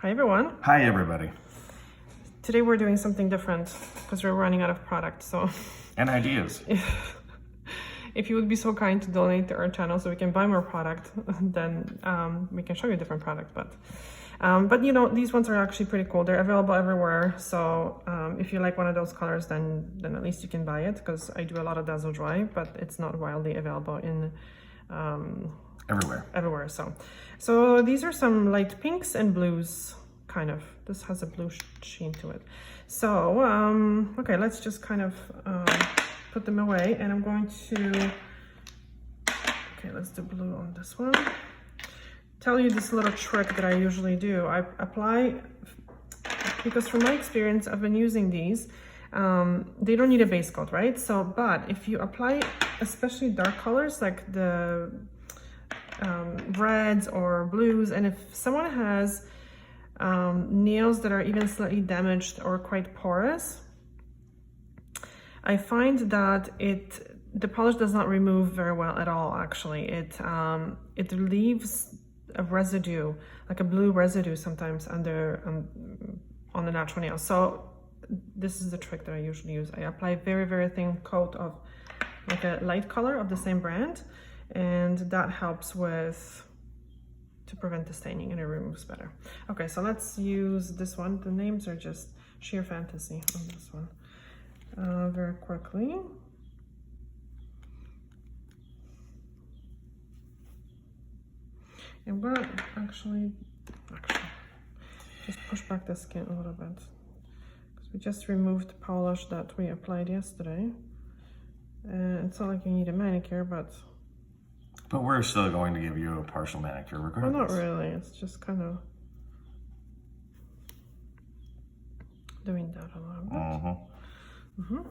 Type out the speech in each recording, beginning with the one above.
Hi everyone. Hi everybody. Today we're doing something different because we're running out of product. So And ideas. if you would be so kind to donate to our channel so we can buy more product, then we can show you a different product. But you know, these ones are actually pretty cool. They're available everywhere. So if you like one of those colors, then at least you can buy it, because I do a lot of dazzle dry, but it's not widely available in everywhere. So these are some light pinks and blues, kind of. This has a blue sheen to it. So okay, let's just kind of put them away, and I'm going to, okay, let's do blue on this one. Tell you this little trick that I usually do. I apply, because from my experience, I've been using these. They don't need a base coat, right? So, but if you apply especially dark colors like the reds or blues, and if someone has nails that are even slightly damaged or quite porous, I find that the polish does not remove very well at all. Actually, it leaves a residue, like a blue residue sometimes on the natural nail. So this is the trick that I usually use. I apply very, very thin coat of like a light color of the same brand, and that helps to prevent the staining, and it removes better. Okay, so let's use this one. The names are just sheer fantasy on this one. Very quickly. I'm gonna actually just push back the skin a little bit, because we just removed the polish that we applied yesterday. And it's not like you need a manicure, but we're still going to give you a partial manicure regardless. Well, not really. It's just kind of doing that a little bit.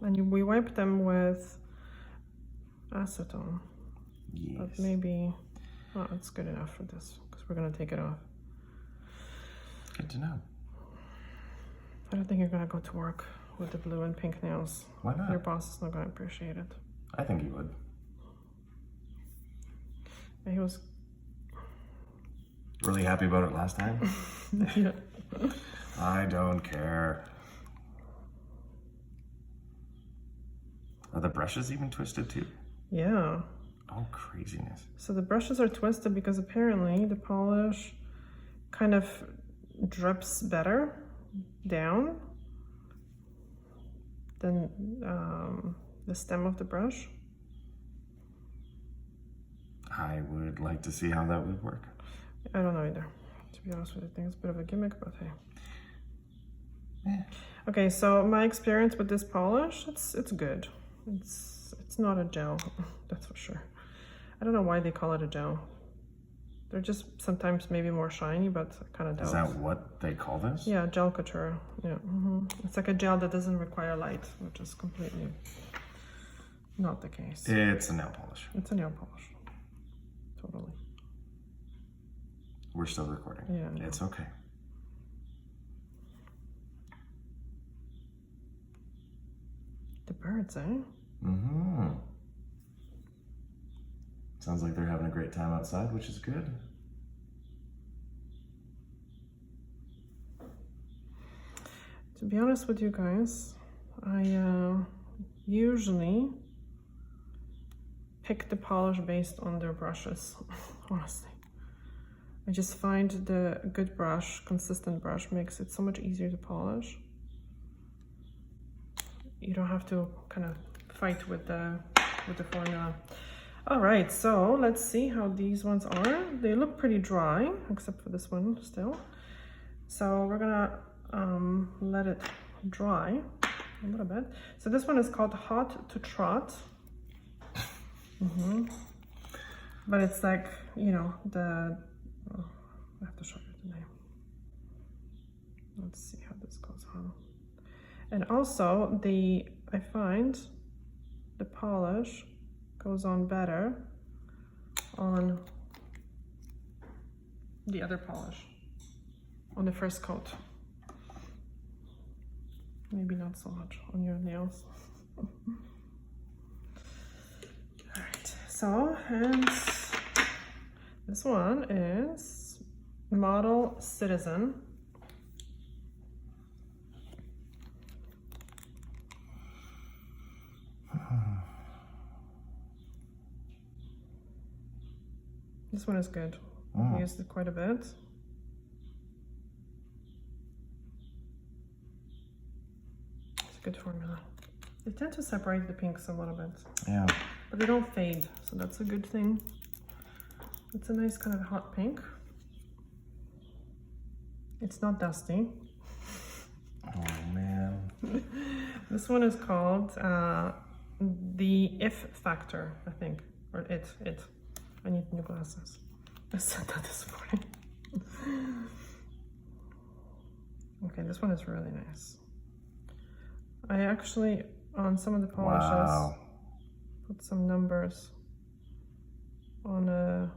And we wipe them with acetone. Yes. But maybe, well, it's good enough for this, because we're going to take it off. Good to know. I don't think you're going to go to work with the blue and pink nails. Why not? Your boss is not going to appreciate it. I think he would. He was really happy about it last time? Yeah. I don't care. Are the brushes even twisted too? Yeah. Oh, craziness. So the brushes are twisted because apparently the polish kind of drips better down than the stem of the brush. I would like to see how that would work. I don't know either, to be honest with you. I think it's a bit of a gimmick, but hey. Yeah. Okay, so my experience with this polish, it's good. It's not a gel, that's for sure. I don't know why they call it a gel. They're just sometimes maybe more shiny, but I kind of doubt. Is that what they call this? Yeah, gel couture. Yeah, It's like a gel that doesn't require light, which is completely not the case. It's a nail polish. It's a nail polish. Totally. We're still recording. Yeah. It's okay. The birds, eh? Sounds like they're having a great time outside, which is good. To be honest with you guys, I usually pick the polish based on their brushes, honestly. I just find the good brush, consistent brush, makes it so much easier to polish. You don't have to kind of fight with the formula. All right, so let's see how these ones are. They look pretty dry, except for this one still. So we're gonna let it dry a little bit. So this one is called Haute to Trot. But it's like, you know, I have to show you the name. Let's see how this goes on. And also I find the polish goes on better on the other polish, on the first coat. Maybe not so much on your nails. Alright, so, and this one is Model Citizen. This one is good. I've used it quite a bit. It's a good formula. They tend to separate the pinks a little bit. Yeah. But they don't fade, so that's a good thing. It's a nice kind of hot pink. It's not dusty. Oh man. This one is called the If Factor, I think. Or it. I need new glasses. I said that this morning. Okay, this one is really nice. I actually, on some of the polishes, put some numbers on a...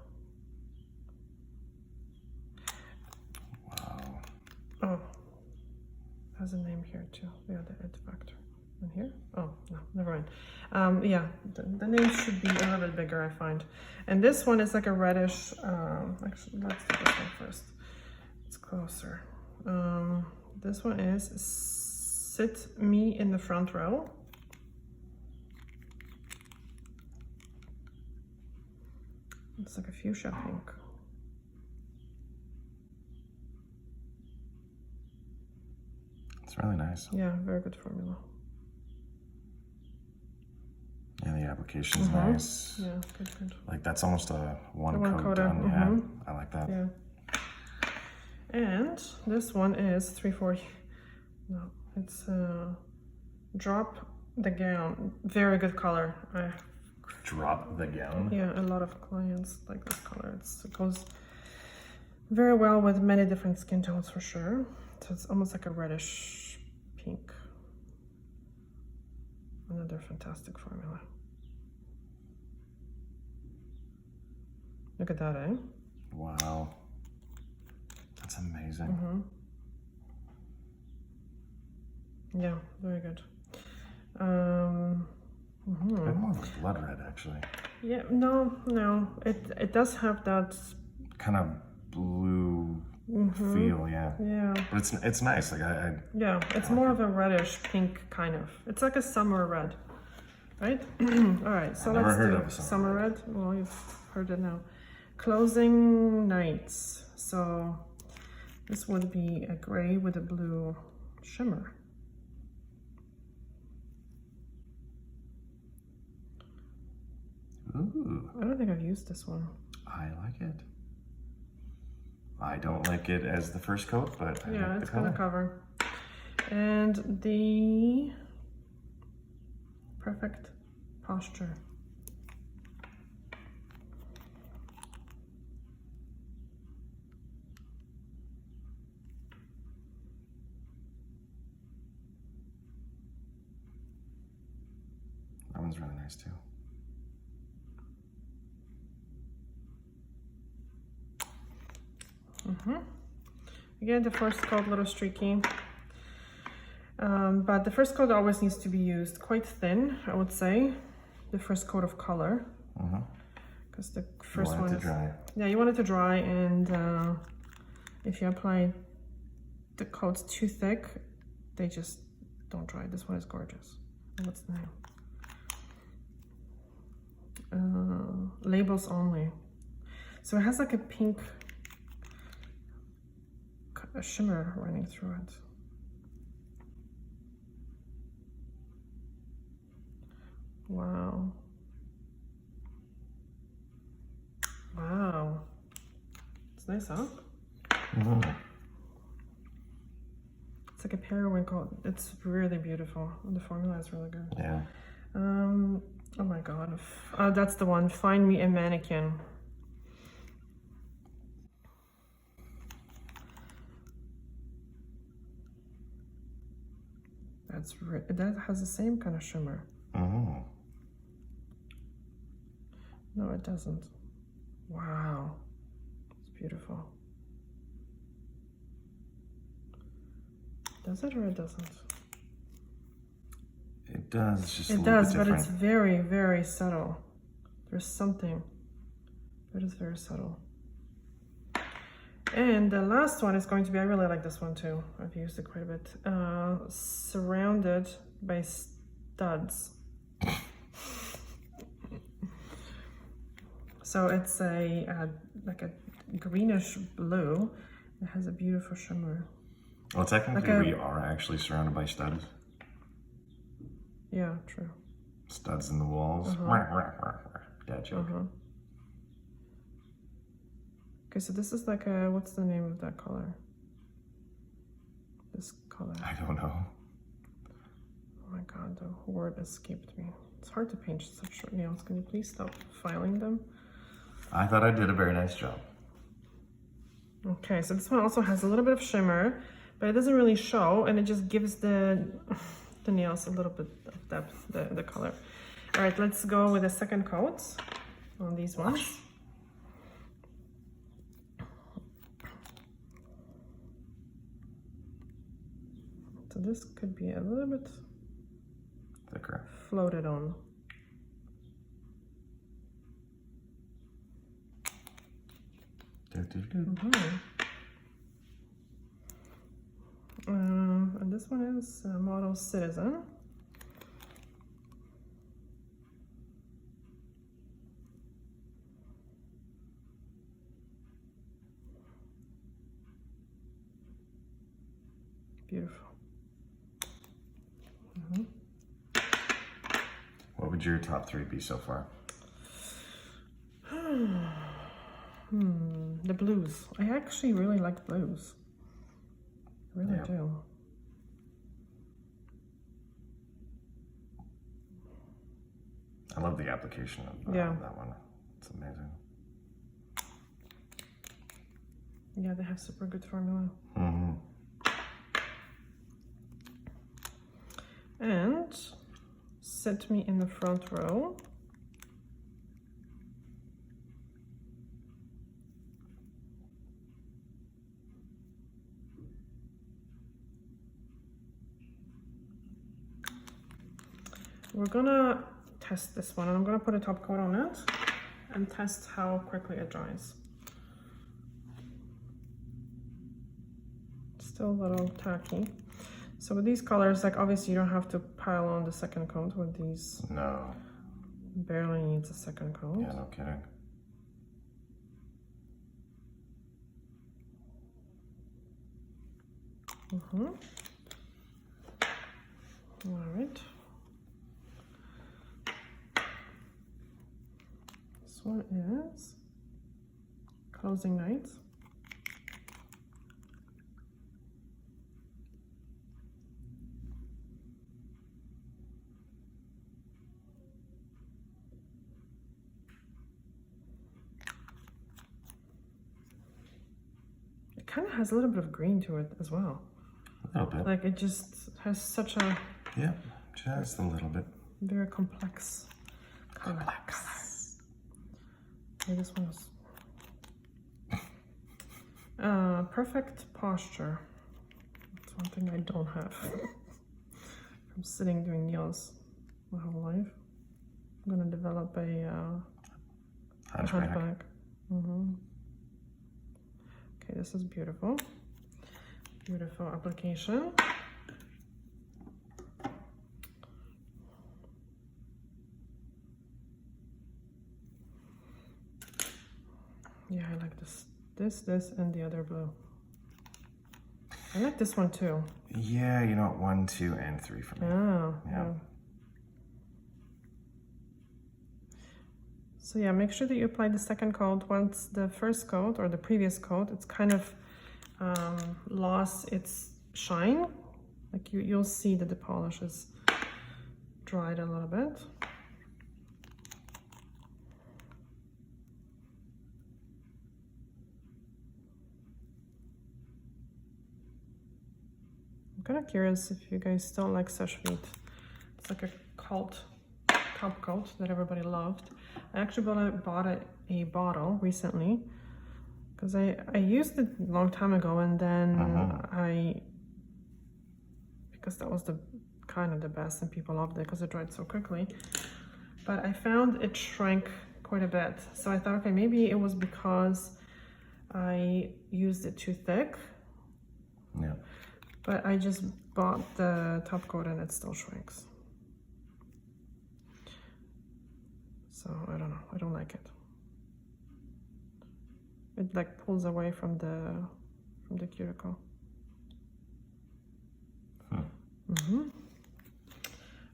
Wow. Oh, has a name here too. Yeah, the It Factor. And here? Oh, no, never mind. Yeah, the name should be a little bit bigger, I find. And this one is like a reddish, actually, let's do this one first. It's closer. This one is Sit Me in the Front Row. It's like a fuchsia pink. It's really nice. Yeah, very good formula. Yeah, the application's nice. Yeah, good. Like that's almost a one coat coat done. Yeah, I like that. Yeah. And this one is 340. No, it's Drop the Gown. Very good color. Drop the Gown. Yeah, a lot of clients like this color. It goes very well with many different skin tones for sure. So it's almost like a reddish pink. Another fantastic formula. Look at that, eh? Wow. That's amazing. Yeah, very good. A bit more of a blood red, actually. Yeah, no. It does have that kind of blue feel, yeah. Yeah. But it's nice. Like yeah, it's more of a reddish pink kind of. It's like a summer red, right? All right, so let's do summer red. Well, you've heard it now. Closing Nights. So this would be a gray with a blue shimmer. Ooh. I don't think I've used this one. I like it. I don't like it as the first coat, but I like it's the color. gonna cover. And the Perfect Posture. That one's really nice too. Again, the first coat a little streaky, but the first coat always needs to be used quite thin, I would say. The first coat of color, because the first one is dry. Yeah, you want it to dry, and if you apply the coats too thick, they just don't dry. This one is gorgeous. What's the name? Labels Only. So it has like a pink shimmer running through it. Wow. Wow. It's nice, huh? It's like a periwinkle. It's really beautiful. The formula is really good. Yeah. Oh my god. That's the one. Find Me a Mannequin. That has the same kind of shimmer. No, it doesn't. Wow. It's beautiful. Does it or it doesn't? It does. It's just it does, but it's very, very subtle. There's something that is very subtle. And the last one is going to be, I really like this one too. I've used it quite a bit. Surrounded by studs. So it's a like a greenish blue. It has a beautiful shimmer. Well, technically Like we are actually surrounded by studs. Yeah, true. Studs in the walls. Yeah, joke. Okay, so this is like a, what's the name of that color? This color. I don't know. Oh my god, the word escaped me. It's hard to paint such short nails. Can you please stop filing them? I thought I did a very nice job. Okay, so this one also has a little bit of shimmer, but it doesn't really show, and it just gives the nails a little bit of depth, the color. All right, let's go with the second coat on these ones. So this could be a little bit thicker, floated on. And this one is Model Citizen. Beautiful. What would your top 3 be so far? The blues. I actually really like blues. I really do. I love the application of that one. It's amazing. Yeah, they have super good formula. And sit me in the front row. We're gonna test this one, and I'm gonna put a top coat on it and test how quickly it dries. Still a little tacky. So with these colors, like obviously you don't have to pile on the second coat with these. No. Barely needs a second coat. Yeah, no kidding. All right. This one is Closing Night. It kind of has a little bit of green to it as well. A little bit. Like it just has such a... Yeah, just a little bit. Very complex color. Okay, this one is... perfect posture. That's one thing I don't have. I'm sitting doing nails my whole life. I'm gonna develop a hunchback. Okay, this is beautiful. Beautiful application. Yeah, I like this, and the other blue. I like this one too. Yeah, you know, 1, 2, and 3 for me. Oh, yeah. So yeah, make sure that you apply the second coat. Once the first coat or the previous coat, it's kind of lost its shine. Like you'll see that the polish is dried a little bit. I'm kind of curious if you guys still like Seshvit. It's like a cult top coat that everybody loved. I actually bought a bottle recently because I used it a long time ago, and then because that was the kind of the best and people loved it because it dried so quickly, but I found it shrank quite a bit. So I thought, okay, maybe it was because I used it too thick. Yeah. But I just bought the top coat and it still shrinks. So I don't know, I don't like it. It like pulls away from the cuticle.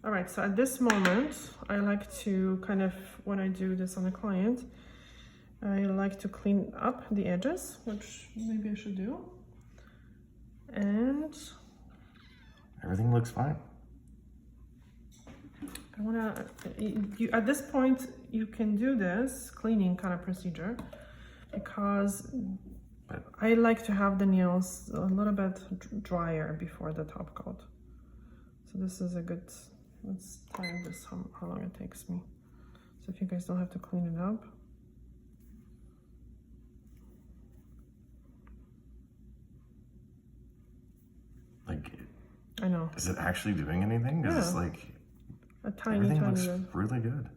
All right, so at this moment, I like to kind of, when I do this on a client, I like to clean up the edges, which maybe I should do. And everything looks fine. I wanna, at this point, you can do this cleaning kind of procedure because I like to have the nails a little bit drier before the top coat. So this is a good, let's time this, how long it takes me. So if you guys don't have to clean it up. Like, I know. Is it actually doing anything? Yeah. It's like A tiny, everything tiny looks bit. really good.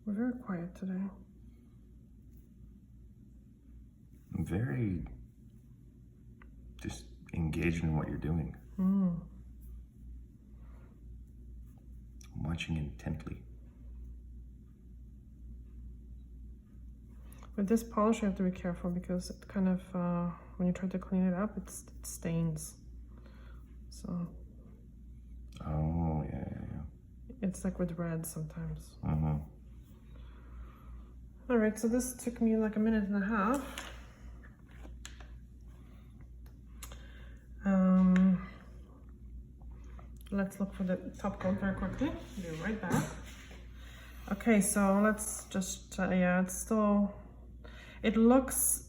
We're very quiet today. I'm very just engaged in what you're doing. Mm. I'm watching intently. With this polish, you have to be careful because it kind of, when you try to clean it up, it stains. So. Oh, yeah. It's like with red sometimes. Mm-hmm. All right, so this took me like a minute and a half. Let's look for the top coat very quickly. Be right back. Okay, so let's just, yeah, it's still, it looks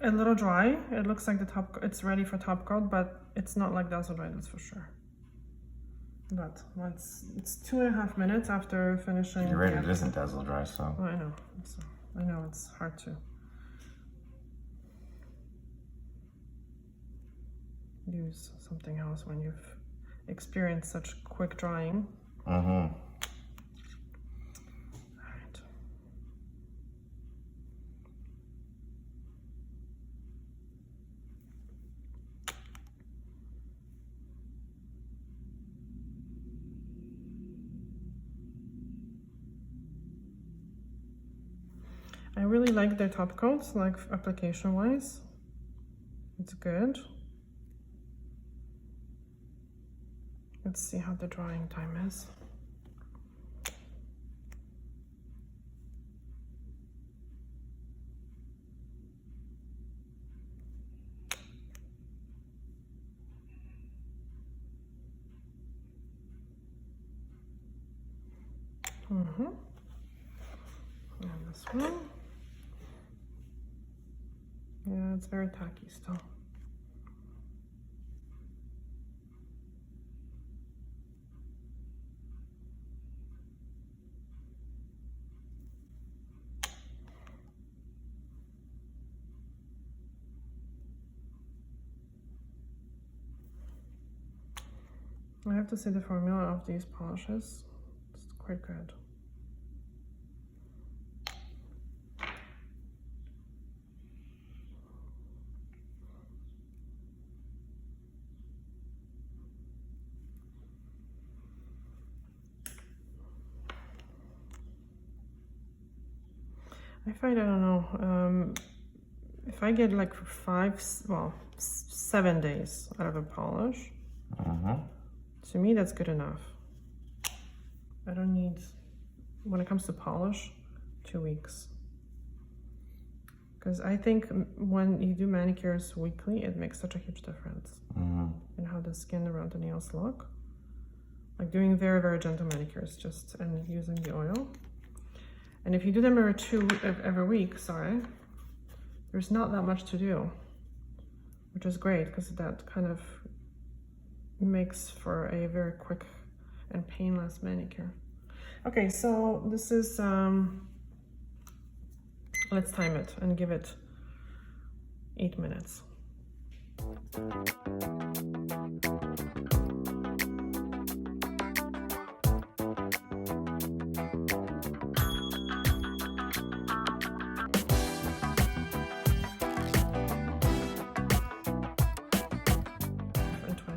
a little dry. It looks like the top, it's ready for top coat, but it's not like dazzle dry, that's for sure. But it's 2.5 minutes after finishing. You're right, it isn't dazzle dry, so. Oh, I know, so, I know it's hard to use something else when you've experienced such quick drying. Mm-hmm. All right. I really like their top coats, like application wise. It's good. Let's see how the drying time is. And this one. Yeah, it's very tacky still. I have to say the formula of these polishes is quite good. I find, I don't know, if I get like 7 days out of a polish, to me that's good enough. I don't need, when it comes to polish, 2 weeks. Because I think when you do manicures weekly, it makes such a huge difference in how the skin around the nails look. like doing very, very gentle manicures, just and using the oil. And if you do them every week, sorry, there's not that much to do, which is great because that kind of makes for a very quick and painless manicure. Okay, so this is, let's time it and give it 8 minutes.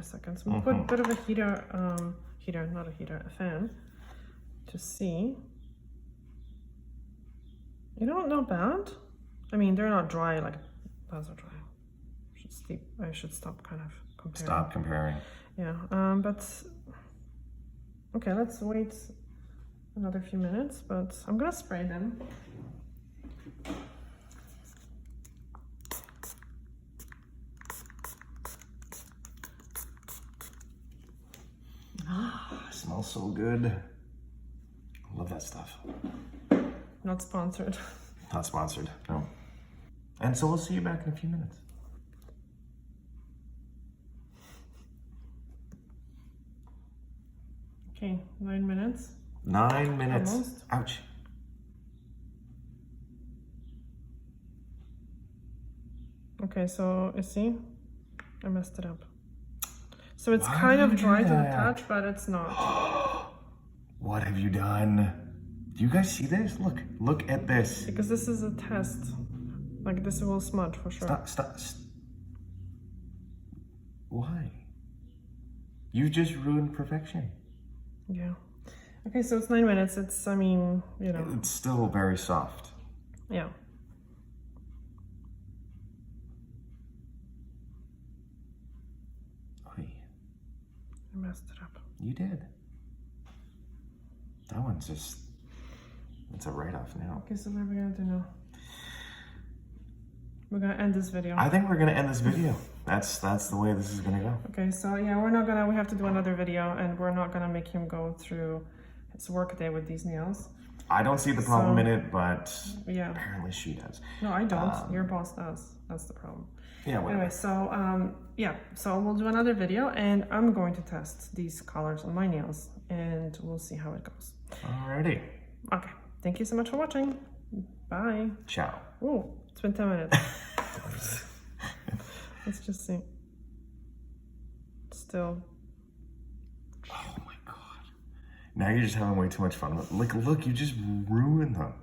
Seconds. We'll put a bit of a heater, not a heater, a fan, to see. You know, not bad. I mean, they're not dry, like, those are dry. I should stop kind of comparing. Stop comparing. Yeah, but, okay, let's wait another few minutes, but I'm gonna spray them. Smells so good. I love that stuff. Not sponsored. Not sponsored, no. And so we'll see you back in a few minutes. Okay, 9 minutes. 9 minutes. Almost. Ouch. Okay, so you see, I messed it up. So it's kind of dry to the touch, but it's not. What have you done? Do you guys see this? Look at this. Because this is a test. Like this will smudge for sure. Stop. Why? You just ruined perfection. Yeah. Okay, so it's 9 minutes. It's, I mean, you know. It's still very soft. Yeah. I messed it up. You did. That one's just, it's a write-off now. Okay, so what are we gonna do now? We're gonna end this video. I think we're gonna end this video. That's the way this is gonna go. Okay, so yeah, we have to do another video and we're not gonna make him go through his work day with these nails. I don't see the problem in it, but yeah, apparently she does. No, I don't. Your boss does. That's the problem. Yeah, whatever. Anyway, so yeah, so we'll do another video and I'm going to test these colors on my nails and we'll see how it goes. Alrighty. Okay, thank you so much for watching. Bye. Ciao. Oh, it's been 10 minutes. Let's just see. Still. Oh my god. Now you're just having way too much fun. Look, you just ruined them.